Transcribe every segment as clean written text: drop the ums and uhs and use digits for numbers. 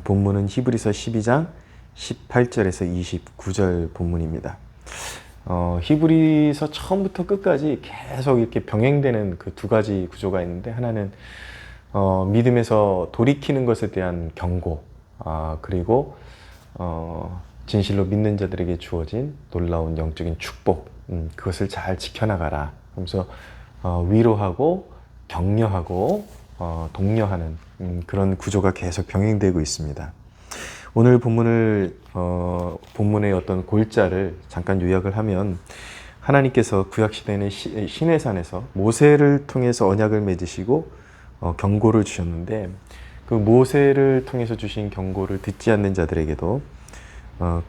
본문은 히브리서 12장 18절에서 29절 본문입니다. 히브리서 처음부터 끝까지 계속 이렇게 병행되는 그 두 가지 구조가 있는데, 하나는 믿음에서 돌이키는 것에 대한 경고, 그리고 진실로 믿는 자들에게 주어진 놀라운 영적인 축복, 그것을 잘 지켜나가라. 그러면서 위로하고 격려하고 독려하는 그런 구조가 계속 병행되고 있습니다. 오늘 본문을 본문의 어떤 골자를 잠깐 요약을 하면, 하나님께서 구약시대에는 시내산에서 모세를 통해서 언약을 맺으시고 경고를 주셨는데, 그 모세를 통해서 주신 경고를 듣지 않는 자들에게도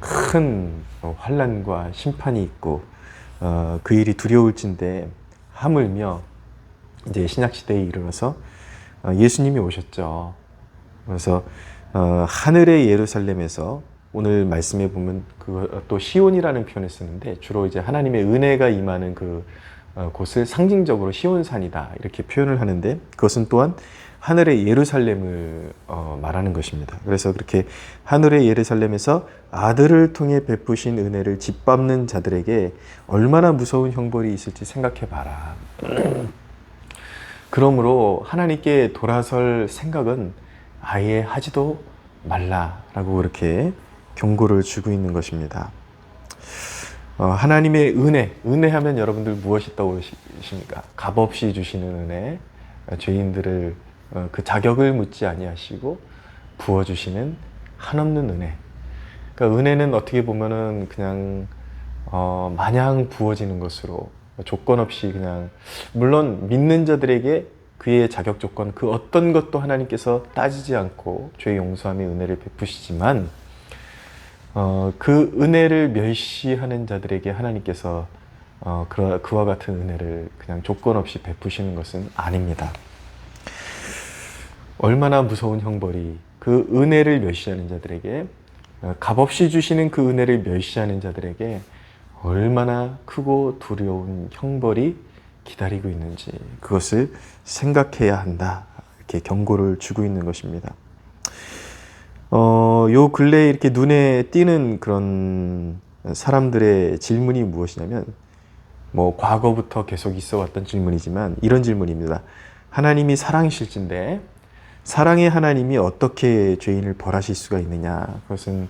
큰 환난과 심판이 있고 그 일이 두려울진데, 하물며 이제 신약시대에 이르러서 예수님이 오셨죠. 그래서 하늘의 예루살렘에서, 오늘 말씀에 보면 또 시온이라는 표현을 쓰는데, 주로 이제 하나님의 은혜가 임하는 그 곳을 상징적으로 시온산이다 이렇게 표현을 하는데, 그것은 또한 하늘의 예루살렘을 말하는 것입니다. 그래서 그렇게 하늘의 예루살렘에서 아들을 통해 베푸신 은혜를 짓밟는 자들에게 얼마나 무서운 형벌이 있을지 생각해 봐라. 그러므로 하나님께 돌아설 생각은 아예 하지도 말라라고 그렇게 경고를 주고 있는 것입니다. 하나님의 은혜하면 여러분들 무엇이 떠오르십니까? 값없이 주시는 은혜, 죄인들을 그 자격을 묻지 아니하시고 부어주시는 한없는 은혜. 그러니까 은혜는 어떻게 보면은 그냥 마냥 부어지는 것으로, 조건 없이 그냥, 물론 믿는 자들에게 그의 자격 조건 그 어떤 것도 하나님께서 따지지 않고 죄 용서함의 은혜를 베푸시지만, 그 은혜를 멸시하는 자들에게 하나님께서 그와 같은 은혜를 그냥 조건 없이 베푸시는 것은 아닙니다. 얼마나 무서운 형벌이 그 은혜를 멸시하는 자들에게, 값없이 주시는 그 은혜를 멸시하는 자들에게 얼마나 크고 두려운 형벌이 기다리고 있는지, 그것을 생각해야 한다, 이렇게 경고를 주고 있는 것입니다. 요 근래에 이렇게 눈에 띄는 그런 사람들의 질문이 무엇이냐면, 뭐 과거부터 계속 있어 왔던 질문이지만 이런 질문입니다. 하나님이 사랑이실진데 사랑의 하나님이 어떻게 죄인을 벌하실 수가 있느냐? 그것은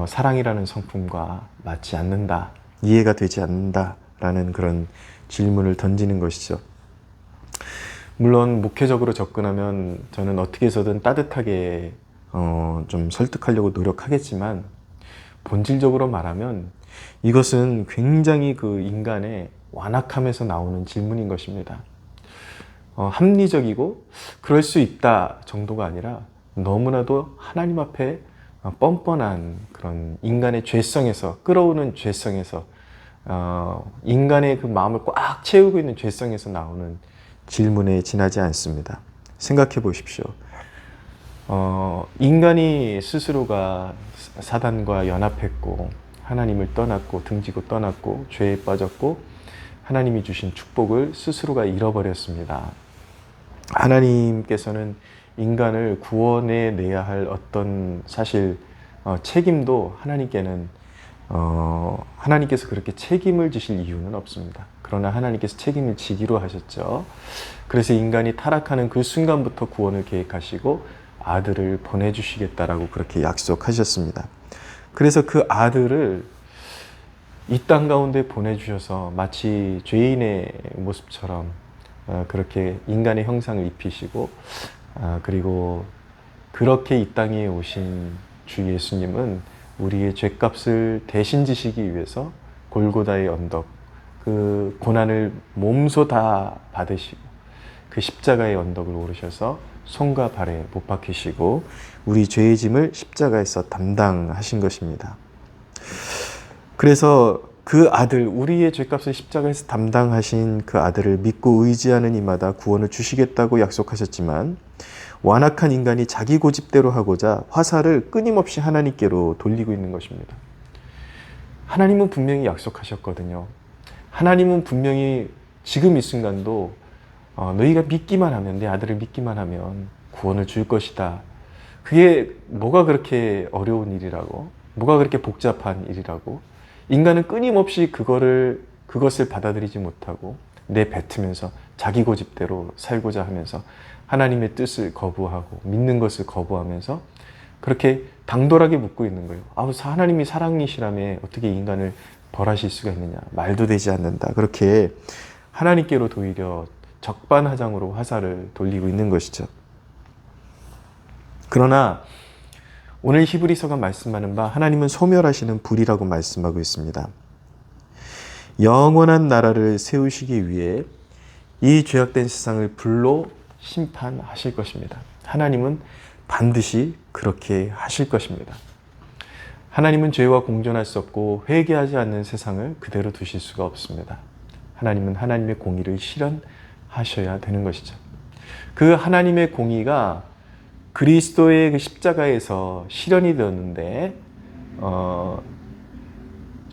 사랑이라는 성품과 맞지 않는다, 이해가 되지 않는다라는 그런 질문을 던지는 것이죠. 물론 목회적으로 접근하면 저는 어떻게 해서든 따뜻하게 좀 설득하려고 노력하겠지만, 본질적으로 말하면 이것은 굉장히 그 인간의 완악함에서 나오는 질문인 것입니다. 합리적이고 그럴 수 있다 정도가 아니라, 너무나도 하나님 앞에 뻔뻔한 그런 인간의 죄성에서, 끓어오는 죄성에서, 인간의 그 마음을 꽉 채우고 있는 죄성에서 나오는 질문에 지나지 않습니다. 생각해 보십시오. 인간이 스스로가 사단과 연합했고 하나님을 떠났고 등지고 떠났고 죄에 빠졌고 하나님이 주신 축복을 스스로가 잃어버렸습니다. 하나님께서는 인간을 구원해 내야 할 어떤 사실 책임도 하나님께는 하나님께서 그렇게 책임을 지실 이유는 없습니다. 그러나 하나님께서 책임을 지기로 하셨죠. 그래서 인간이 타락하는 그 순간부터 구원을 계획하시고 아들을 보내주시겠다라고 그렇게 약속하셨습니다. 그래서 그 아들을 이 땅 가운데 보내주셔서 마치 죄인의 모습처럼 그렇게 인간의 형상을 입히시고, 그리고 그렇게 이 땅에 오신 주 예수님은 우리의 죄값을 대신 지시기 위해서 골고다의 언덕, 그 고난을 몸소 다 받으시고 그 십자가의 언덕을 오르셔서 손과 발에 못 박히시고 우리 죄의 짐을 십자가에서 담당하신 것입니다. 그래서 그 아들, 우리의 죄값을 십자가에서 담당하신 그 아들을 믿고 의지하는 이마다 구원을 주시겠다고 약속하셨지만, 완악한 인간이 자기 고집대로 하고자 화살을 끊임없이 하나님께로 돌리고 있는 것입니다. 하나님은 분명히 약속하셨거든요. 하나님은 분명히 지금 이 순간도 너희가 믿기만 하면, 내 아들을 믿기만 하면 구원을 줄 것이다. 그게 뭐가 그렇게 어려운 일이라고, 뭐가 그렇게 복잡한 일이라고. 인간은 끊임없이 그것을 받아들이지 못하고 내뱉으면서 자기 고집대로 살고자 하면서 하나님의 뜻을 거부하고 믿는 것을 거부하면서 그렇게 당돌하게 묻고 있는 거예요. 하나님이 사랑이시라며 어떻게 인간을 벌하실 수가 있느냐. 말도 되지 않는다. 그렇게 하나님께로 도리어 적반하장으로 화살을 돌리고 있는 것이죠. 그러나 오늘 히브리서가 말씀하는 바 하나님은 소멸하시는 불이라고 말씀하고 있습니다. 영원한 나라를 세우시기 위해 이 죄악된 세상을 불로 심판하실 것입니다. 하나님은 반드시 그렇게 하실 것입니다. 하나님은 죄와 공존할 수 없고 회개하지 않는 세상을 그대로 두실 수가 없습니다. 하나님은 하나님의 공의를 실현하셔야 되는 것이죠. 그 하나님의 공의가 그리스도의 그 십자가에서 실현이 되었는데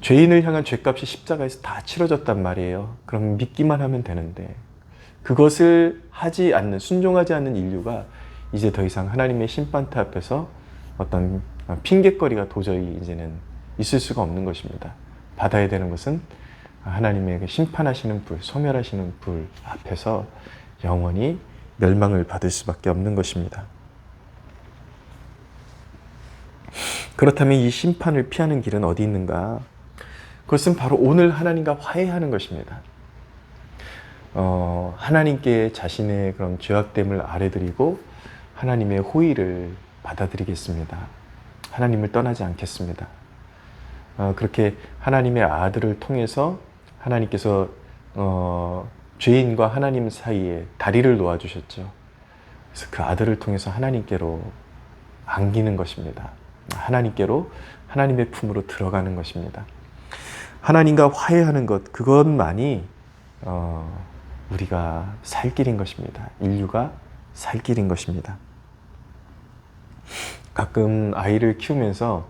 죄인을 향한 죄값이 십자가에서 다 치러졌단 말이에요. 그럼 믿기만 하면 되는데 그것을 하지 않는, 순종하지 않는 인류가 이제 더 이상 하나님의 심판대 앞에서 어떤 핑곗거리가 도저히 이제는 있을 수가 없는 것입니다. 받아야 되는 것은 하나님의 심판하시는 불, 소멸하시는 불 앞에서 영원히 멸망을 받을 수밖에 없는 것입니다. 그렇다면 이 심판을 피하는 길은 어디 있는가? 그것은 바로 오늘 하나님과 화해하는 것입니다. 하나님께 자신의 그런 죄악됨을 아뢰드리고 하나님의 호의를 받아들이겠습니다. 하나님을 떠나지 않겠습니다. 그렇게 하나님의 아들을 통해서 하나님께서 죄인과 하나님 사이에 다리를 놓아주셨죠. 그래서 그 아들을 통해서 하나님께로 안기는 것입니다. 하나님께로, 하나님의 품으로 들어가는 것입니다. 하나님과 화해하는 것, 그것만이 우리가 살 길인 것입니다. 인류가 살 길인 것입니다. 가끔 아이를 키우면서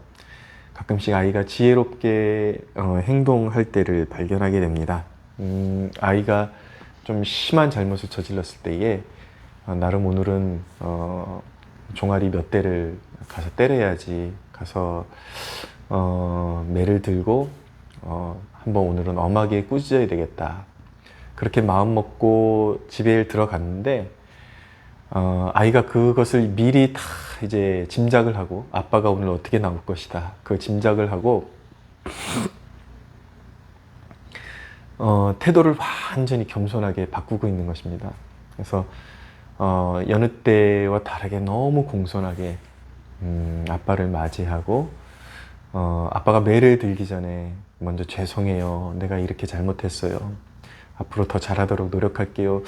가끔씩 아이가 지혜롭게 행동할 때를 발견하게 됩니다. 아이가 좀 심한 잘못을 저질렀을 때에 나름 오늘은 종아리 몇 대를 가서 때려야지, 가서 매를 들고 한번 오늘은 엄하게 꾸짖어야 되겠다. 그렇게 마음 먹고 집에 들어갔는데 아이가 그것을 미리 다 이제 짐작을 하고, 아빠가 오늘 어떻게 나올 것이다, 그 짐작을 하고 태도를 완전히 겸손하게 바꾸고 있는 것입니다. 그래서 여느 때와 다르게 너무 공손하게 아빠를 맞이하고 아빠가 매를 들기 전에 먼저 죄송해요. 내가 이렇게 잘못했어요. 앞으로 더 잘하도록 노력할게요.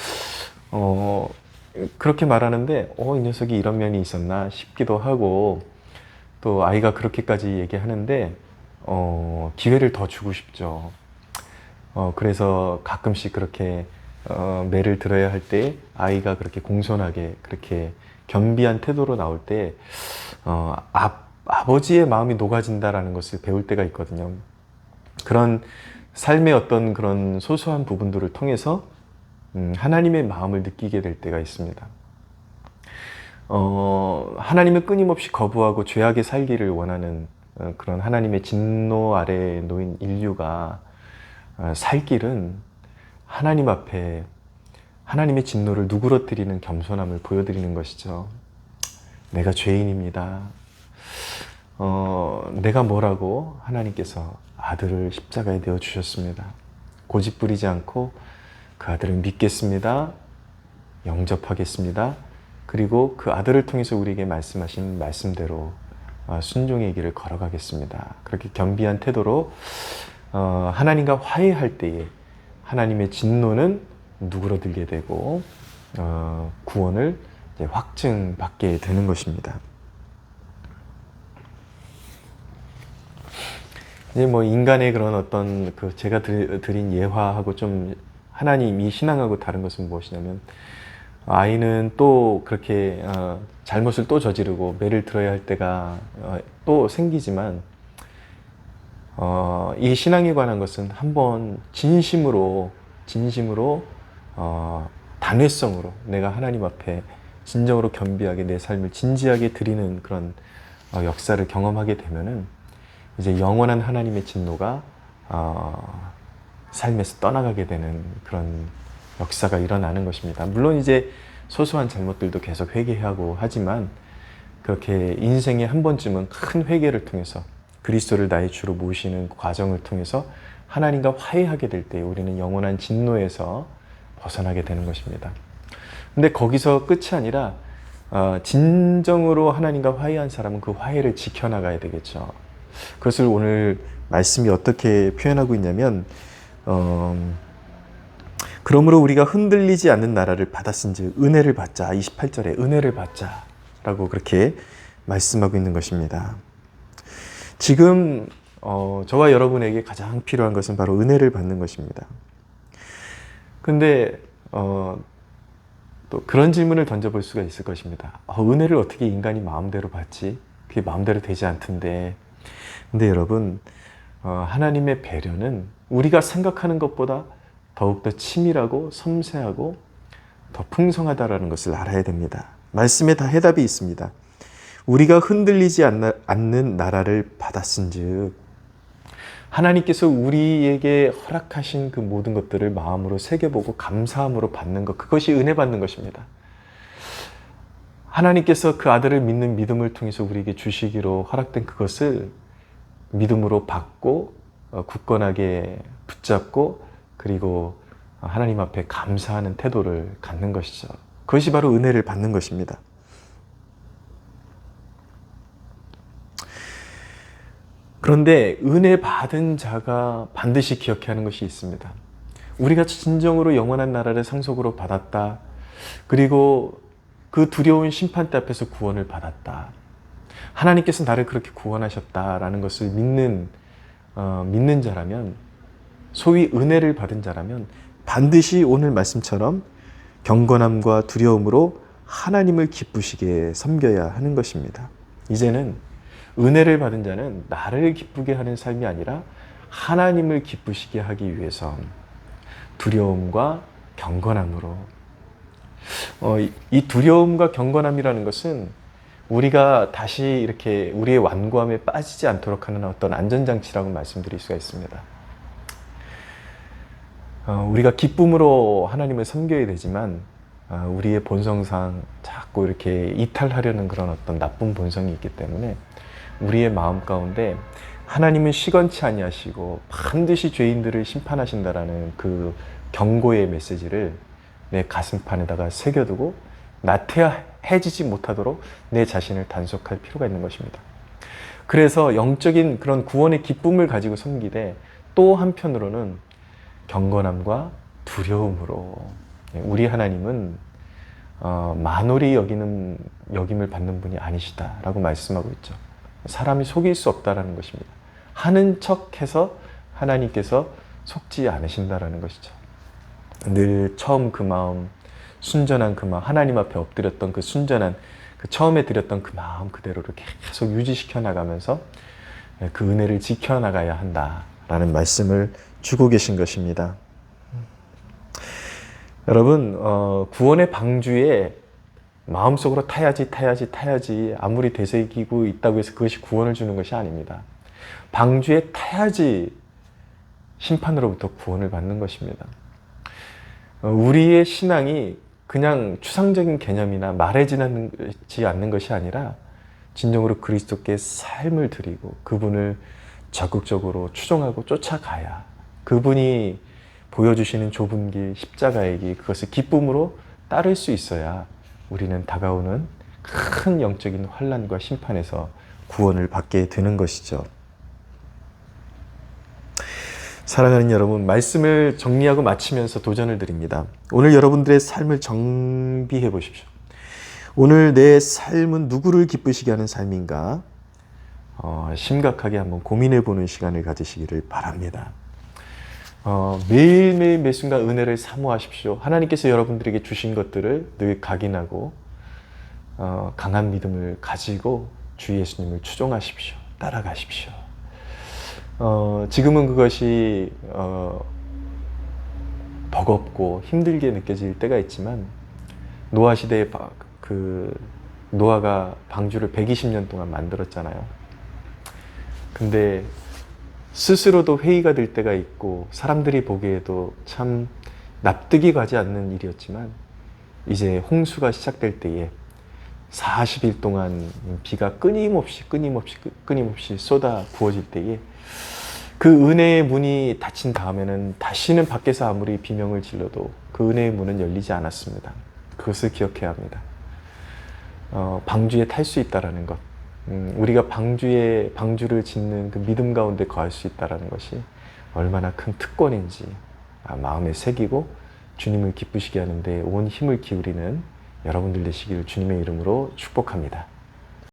그렇게 말하는데 이 녀석이 이런 면이 있었나 싶기도 하고, 또 아이가 그렇게까지 얘기하는데 기회를 더 주고 싶죠. 그래서 가끔씩 그렇게 매를 들어야 할 때 아이가 그렇게 공손하게 그렇게 겸비한 태도로 나올 때 아버지의 마음이 녹아진다라는 것을 배울 때가 있거든요. 그런 삶의 어떤 그런 소소한 부분들을 통해서 하나님의 마음을 느끼게 될 때가 있습니다. 하나님을 끊임없이 거부하고 죄악에 살기를 원하는 그런 하나님의 진노 아래에 놓인 인류가 살 길은 하나님 앞에 하나님의 진노를 누그러뜨리는 겸손함을 보여드리는 것이죠. 내가 죄인입니다. 내가 뭐라고 하나님께서 아들을 십자가에 내어 주셨습니다. 고집 부리지 않고 그 아들을 믿겠습니다. 영접하겠습니다. 그리고 그 아들을 통해서 우리에게 말씀하신 말씀대로 순종의 길을 걸어가겠습니다. 그렇게 겸비한 태도로 하나님과 화해할 때에 하나님의 진노는 누그러들게 되고 구원을 이제 확증받게 되는 것입니다. 이제 뭐 인간의 그런 어떤 그 제가 드린 예화하고 좀 하나님이 신앙하고 다른 것은 무엇이냐면, 아이는 또 그렇게 잘못을 또 저지르고 매를 들어야 할 때가 또 생기지만 이 신앙에 관한 것은 한번 진심으로 단회성으로 내가 하나님 앞에 진정으로 겸비하게 내 삶을 진지하게 드리는 그런 역사를 경험하게 되면은 이제 영원한 하나님의 진노가 삶에서 떠나가게 되는 그런 역사가 일어나는 것입니다. 물론 이제 소소한 잘못들도 계속 회개하고 하지만 그렇게 인생에 한 번쯤은 큰 회개를 통해서 그리스도를 나의 주로 모시는 과정을 통해서 하나님과 화해하게 될 때 우리는 영원한 진노에서 벗어나게 되는 것입니다. 근데 거기서 끝이 아니라 진정으로 하나님과 화해한 사람은 그 화해를 지켜나가야 되겠죠. 그것을 오늘 말씀이 어떻게 표현하고 있냐면 그러므로 우리가 흔들리지 않는 나라를 받았은즉 은혜를 받자. 28절에 은혜를 받자 라고 그렇게 말씀하고 있는 것입니다. 지금 저와 여러분에게 가장 필요한 것은 바로 은혜를 받는 것입니다. 근데 또 그런 질문을 던져볼 수가 있을 것입니다. 은혜를 어떻게 인간이 마음대로 받지? 그게 마음대로 되지 않던데. 근데 여러분, 하나님의 배려는 우리가 생각하는 것보다 더욱더 치밀하고 섬세하고 더 풍성하다는 것을 알아야 됩니다. 말씀에 다 해답이 있습니다. 우리가 흔들리지 않는 나라를 받았은즉 하나님께서 우리에게 허락하신 그 모든 것들을 마음으로 새겨보고 감사함으로 받는 것, 그것이 은혜 받는 것입니다. 하나님께서 그 아들을 믿는 믿음을 통해서 우리에게 주시기로 허락된 그것을 믿음으로 받고 굳건하게 붙잡고 그리고 하나님 앞에 감사하는 태도를 갖는 것이죠. 그것이 바로 은혜를 받는 것입니다. 그런데 은혜 받은 자가 반드시 기억해야 하는 것이 있습니다. 우리가 진정으로 영원한 나라를 상속으로 받았다. 그리고 그 두려운 심판대 앞에서 구원을 받았다. 하나님께서 나를 그렇게 구원하셨다라는 것을 믿는 자라면, 소위 은혜를 받은 자라면 반드시 오늘 말씀처럼 경건함과 두려움으로 하나님을 기쁘시게 섬겨야 하는 것입니다. 이제는 은혜를 받은 자는 나를 기쁘게 하는 삶이 아니라 하나님을 기쁘시게 하기 위해서 두려움과 경건함으로, 이 두려움과 경건함이라는 것은 우리가 다시 이렇게 우리의 완고함에 빠지지 않도록 하는 어떤 안전장치라고 말씀드릴 수가 있습니다. 우리가 기쁨으로 하나님을 섬겨야 되지만 우리의 본성상 자꾸 이렇게 이탈하려는 그런 어떤 나쁜 본성이 있기 때문에 우리의 마음 가운데 하나님은 시건치 아니하시고 반드시 죄인들을 심판하신다라는 그 경고의 메시지를 내 가슴판에다가 새겨두고 나태해지지 못하도록 내 자신을 단속할 필요가 있는 것입니다. 그래서 영적인 그런 구원의 기쁨을 가지고 섬기되 또 한편으로는 경건함과 두려움으로, 우리 하나님은 만홀히 여김을 받는 분이 아니시다라고 말씀하고 있죠. 사람이 속일 수 없다라는 것입니다. 하는 척해서 하나님께서 속지 않으신다라는 것이죠. 늘 처음 그 마음, 순전한 그 마음, 하나님 앞에 엎드렸던 그 순전한, 그 처음에 드렸던 그 마음 그대로를 계속 유지시켜 나가면서 그 은혜를 지켜나가야 한다라는 말씀을 주고 계신 것입니다. 여러분, 구원의 방주에 마음속으로 타야지 아무리 되새기고 있다고 해서 그것이 구원을 주는 것이 아닙니다. 방주에 타야지 심판으로부터 구원을 받는 것입니다. 우리의 신앙이 그냥 추상적인 개념이나 말해지지 않는 것이 아니라 진정으로 그리스도께 삶을 드리고 그분을 적극적으로 추종하고 쫓아가야, 그분이 보여주시는 좁은 길, 십자가의 길, 그것을 기쁨으로 따를 수 있어야 우리는 다가오는 큰 영적인 환난과 심판에서 구원을 받게 되는 것이죠. 사랑하는 여러분, 말씀을 정리하고 마치면서 도전을 드립니다. 오늘 여러분들의 삶을 정비해 보십시오. 오늘 내 삶은 누구를 기쁘시게 하는 삶인가? 심각하게 한번 고민해 보는 시간을 가지시기를 바랍니다. 매일매일 매순간 은혜를 사모하십시오. 하나님께서 여러분들에게 주신 것들을 늘 각인하고 강한 믿음을 가지고 주 예수님을 추종하십시오. 따라가십시오. 지금은 그것이 버겁고 힘들게 느껴질 때가 있지만 노아 시대에 그 노아가 방주를 120년 동안 만들었잖아요. 근데 스스로도 회의가 될 때가 있고 사람들이 보기에도 참 납득이 가지 않는 일이었지만 이제 홍수가 시작될 때에 40일 동안 비가 끊임없이 쏟아 부어질 때에 그 은혜의 문이 닫힌 다음에는 다시는 밖에서 아무리 비명을 질러도 그 은혜의 문은 열리지 않았습니다. 그것을 기억해야 합니다. 방주에 탈 수 있다라는 것, 우리가 방주를 짓는 그 믿음 가운데 거할 수 있다라는 것이 얼마나 큰 특권인지 마음에 새기고 주님을 기쁘시게 하는데 온 힘을 기울이는 여러분들 되시기를 주님의 이름으로 축복합니다.